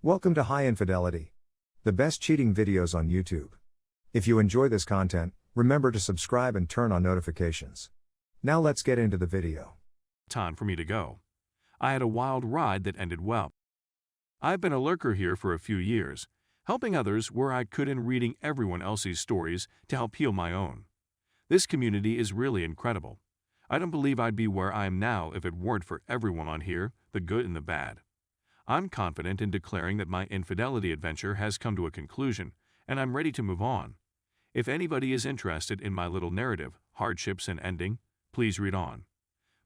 Welcome to High Infidelity, the best cheating videos on YouTube. If you enjoy this content, remember to subscribe and turn on notifications. Now let's get into the video. Time for me to go. I had a wild ride that ended well. I've been a lurker here for a few years, helping others where I could and reading everyone else's stories to help heal my own. This community is really incredible. I don't believe I'd be where I am now if it weren't for everyone on here, the good and the bad. I'm confident in declaring that my infidelity adventure has come to a conclusion, and I'm ready to move on. If anybody is interested in my little narrative, hardships and ending, please read on.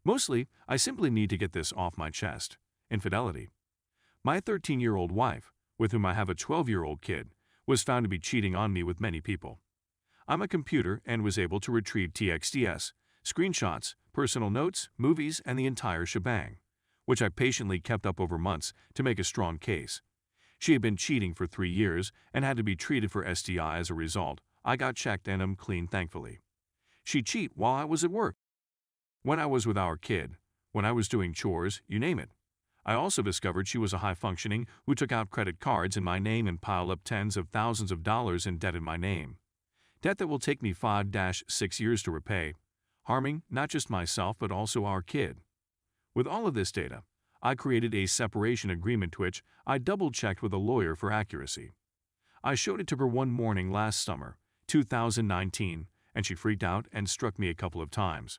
Mostly, I simply need to get this off my chest. Infidelity. My 13-year-old wife, with whom I have a 12-year-old kid, was found to be cheating on me with many people. I'm a computer and was able to retrieve TXTs, screenshots, personal notes, movies, and the entire shebang, which I patiently kept up over months to make a strong case. She had been cheating for 3 years and had to be treated for STI as a result. I got checked and am clean, thankfully. She'd cheat while I was at work, when I was with our kid, when I was doing chores, you name it. I also discovered she was a high-functioning who took out credit cards in my name and piled up tens of thousands of dollars in debt in my name. Debt that will take me 5-6 years to repay, harming not just myself but also our kid. With all of this data, I created a separation agreement which I double-checked with a lawyer for accuracy. I showed it to her one morning last summer, 2019, and she freaked out and struck me a couple of times.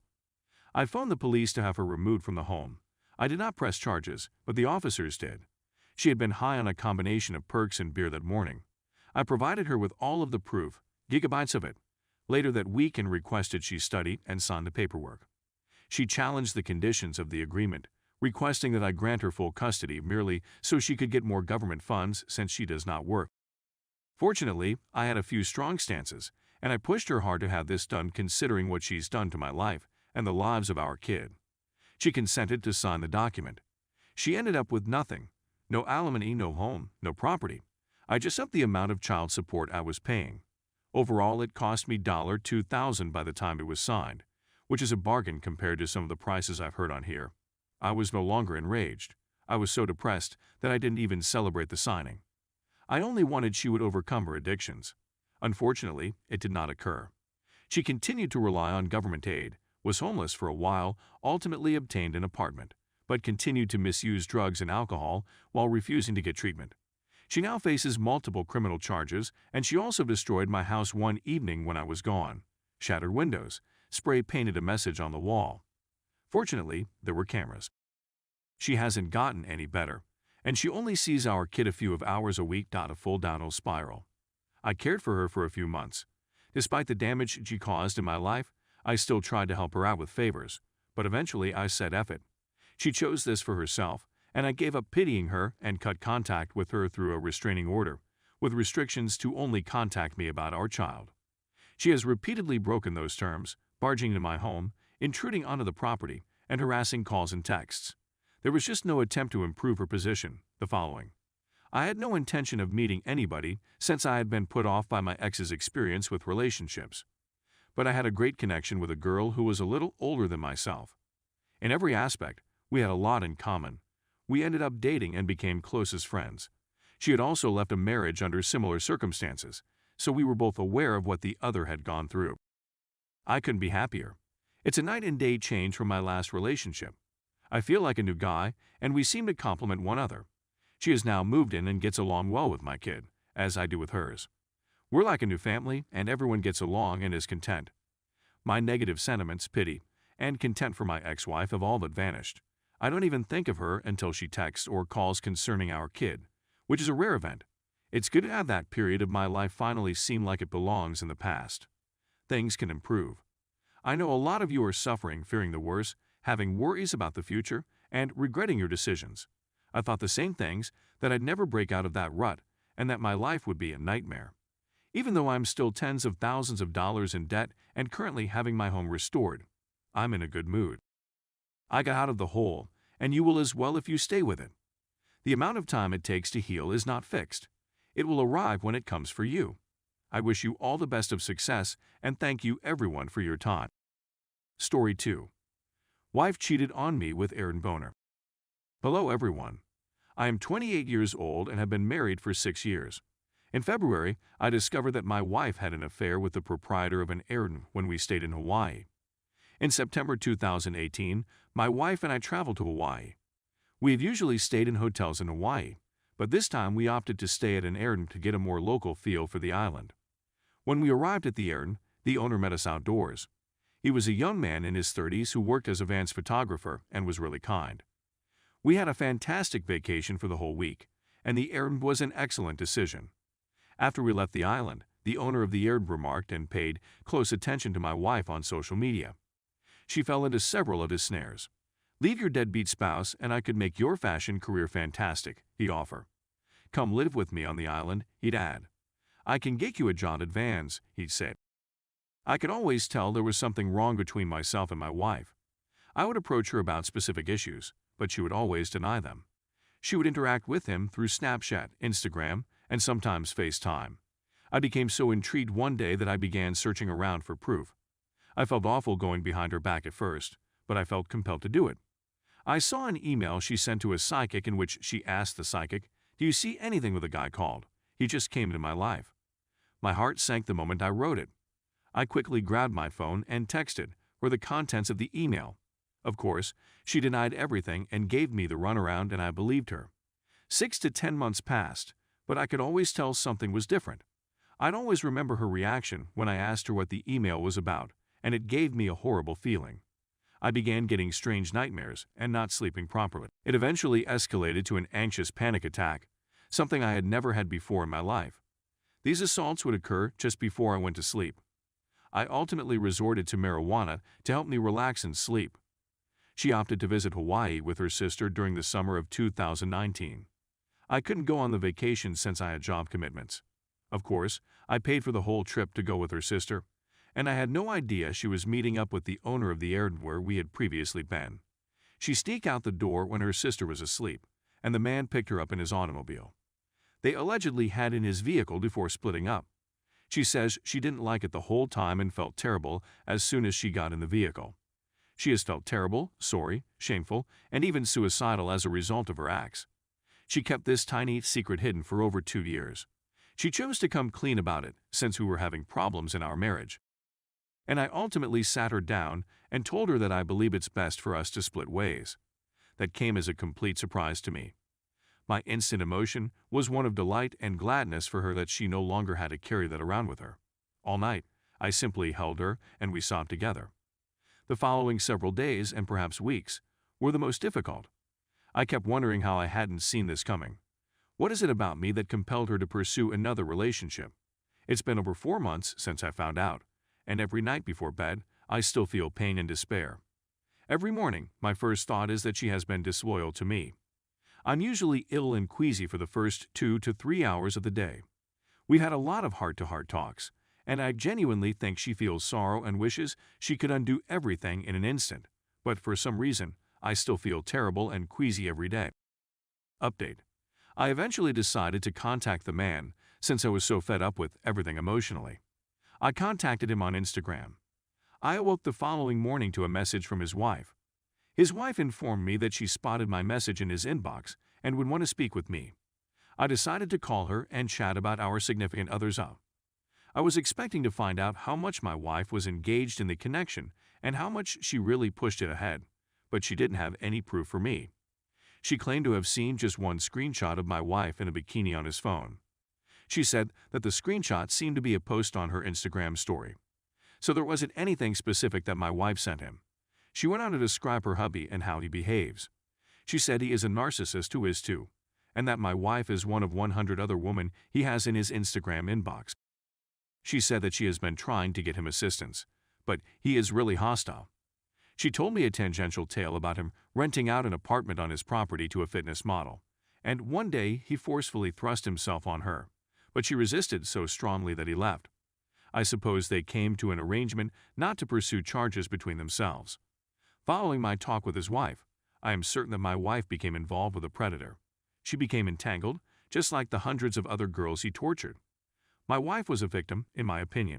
I phoned the police to have her removed from the home. I did not press charges, but the officers did. She had been high on a combination of perks and beer that morning. I provided her with all of the proof, gigabytes of it, later that week and requested she study and sign the paperwork. She challenged the conditions of the agreement, requesting that I grant her full custody merely so she could get more government funds since she does not work. Fortunately, I had a few strong stances, and I pushed her hard to have this done considering what she's done to my life and the lives of our kid. She consented to sign the document. She ended up with nothing. No alimony, no home, no property. I just upped the amount of child support I was paying. Overall, it cost me $2,000 by the time it was signed, which is a bargain compared to some of the prices I've heard on here. I was no longer enraged. I was so depressed that I didn't even celebrate the signing. I only wanted she would overcome her addictions. Unfortunately, it did not occur. She continued to rely on government aid, was homeless for a while, ultimately obtained an apartment, but continued to misuse drugs and alcohol while refusing to get treatment. She now faces multiple criminal charges, and she also destroyed my house one evening when I was gone, shattered windows, spray-painted a message on the wall. Fortunately, there were cameras. She hasn't gotten any better, and she only sees our kid a few of hours a week. A full downhill spiral. I cared for her for a few months. Despite the damage she caused in my life, I still tried to help her out with favors, but eventually I said F it. She chose this for herself, and I gave up pitying her and cut contact with her through a restraining order, with restrictions to only contact me about our child. She has repeatedly broken those terms, barging into my home, intruding onto the property, and harassing calls and texts. There was just no attempt to improve her position. The following. I had no intention of meeting anybody since I had been put off by my ex's experience with relationships. But I had a great connection with a girl who was a little older than myself. In every aspect, we had a lot in common. We ended up dating and became close as friends. She had also left a marriage under similar circumstances, so we were both aware of what the other had gone through. I couldn't be happier. It's a night and day change from my last relationship. I feel like a new guy, and we seem to complement one another. She has now moved in and gets along well with my kid, as I do with hers. We're like a new family, and everyone gets along and is content. My negative sentiments, pity, and contempt for my ex-wife have all but vanished. I don't even think of her until she texts or calls concerning our kid, which is a rare event. It's good to have that period of my life finally seem like it belongs in the past. Things can improve. I know a lot of you are suffering, fearing the worst, having worries about the future, and regretting your decisions. I thought the same things, that I'd never break out of that rut, and that my life would be a nightmare. Even though I'm still tens of thousands of dollars in debt and currently having my home restored, I'm in a good mood. I got out of the hole, and you will as well if you stay with it. The amount of time it takes to heal is not fixed. It will arrive when it comes for you. I wish you all the best of success and thank you everyone for your time. Story 2. Wife cheated on me with Aaron Boner. Hello everyone. I am 28 years old and have been married for 6 years. In February, I discovered that my wife had an affair with the proprietor of an Airbnb when we stayed in Hawaii. In September 2018, my wife and I traveled to Hawaii. We have usually stayed in hotels in Hawaii, but this time we opted to stay at an Airbnb to get a more local feel for the island. When we arrived at the Airbnb, the owner met us outdoors. He was a young man in his 30s who worked as a Vans photographer and was really kind. We had a fantastic vacation for the whole week, and the Airbnb was an excellent decision. After we left the island, the owner of the Airbnb remarked and paid close attention to my wife on social media. She fell into several of his snares. "Leave your deadbeat spouse and I could make your fashion career fantastic," he'd offer. "Come live with me on the island," he'd add. "I can get you a job at Vans," he'd say. I could always tell there was something wrong between myself and my wife. I would approach her about specific issues, but she would always deny them. She would interact with him through Snapchat, Instagram, and sometimes FaceTime. I became so intrigued one day that I began searching around for proof. I felt awful going behind her back at first, but I felt compelled to do it. I saw an email she sent to a psychic in which she asked the psychic, "Do you see anything with a guy called? He just came into my life." My heart sank the moment I wrote it. I quickly grabbed my phone and texted her the contents of the email. Of course, she denied everything and gave me the runaround, and I believed her. 6 to 10 months passed, but I could always tell something was different. I'd always remember her reaction when I asked her what the email was about, and it gave me a horrible feeling. I began getting strange nightmares and not sleeping properly. It eventually escalated to an anxious panic attack, something I had never had before in my life. These assaults would occur just before I went to sleep. I ultimately resorted to marijuana to help me relax and sleep. She opted to visit Hawaii with her sister during the summer of 2019. I couldn't go on the vacation since I had job commitments. Of course, I paid for the whole trip to go with her sister, and I had no idea she was meeting up with the owner of the Airbnb where we had previously been. She sneaked out the door when her sister was asleep, and the man picked her up in his automobile. They allegedly had in his vehicle before splitting up. She says she didn't like it the whole time and felt terrible as soon as she got in the vehicle. She has felt terrible, sorry, shameful, and even suicidal as a result of her acts. She kept this tiny secret hidden for over 2 years. She chose to come clean about it since we were having problems in our marriage. And I ultimately sat her down and told her that I believe it's best for us to split ways. That came as a complete surprise to me. My instant emotion was one of delight and gladness for her that she no longer had to carry that around with her. All night, I simply held her and we sobbed together. The following several days, and perhaps weeks, were the most difficult. I kept wondering how I hadn't seen this coming. What is it about me that compelled her to pursue another relationship? It's been over 4 months since I found out, and every night before bed, I still feel pain and despair. Every morning, my first thought is that she has been disloyal to me. I'm usually ill and queasy for the first 2 to 3 hours of the day. We've had a lot of heart-to-heart talks, and I genuinely think she feels sorrow and wishes she could undo everything in an instant, but for some reason, I still feel terrible and queasy every day. Update. I eventually decided to contact the man since I was so fed up with everything emotionally. I contacted him on Instagram. I awoke the following morning to a message from his wife. His wife informed me that she spotted my message in his inbox and would want to speak with me. I decided to call her and chat about our significant others up. I was expecting to find out how much my wife was engaged in the connection and how much she really pushed it ahead, but she didn't have any proof for me. She claimed to have seen just one screenshot of my wife in a bikini on his phone. She said that the screenshot seemed to be a post on her Instagram story. So there wasn't anything specific that my wife sent him. She went on to describe her hubby and how he behaves. She said he is a narcissist who is too, and that my wife is one of 100 other women he has in his Instagram inbox. She said that she has been trying to get him assistance, but he is really hostile. She told me a tangential tale about him renting out an apartment on his property to a fitness model, and one day he forcefully thrust himself on her, but she resisted so strongly that he left. I suppose they came to an arrangement not to pursue charges between themselves. Following my talk with his wife, I am certain that my wife became involved with a predator. She became entangled, just like the hundreds of other girls he tortured. My wife was a victim, in my opinion.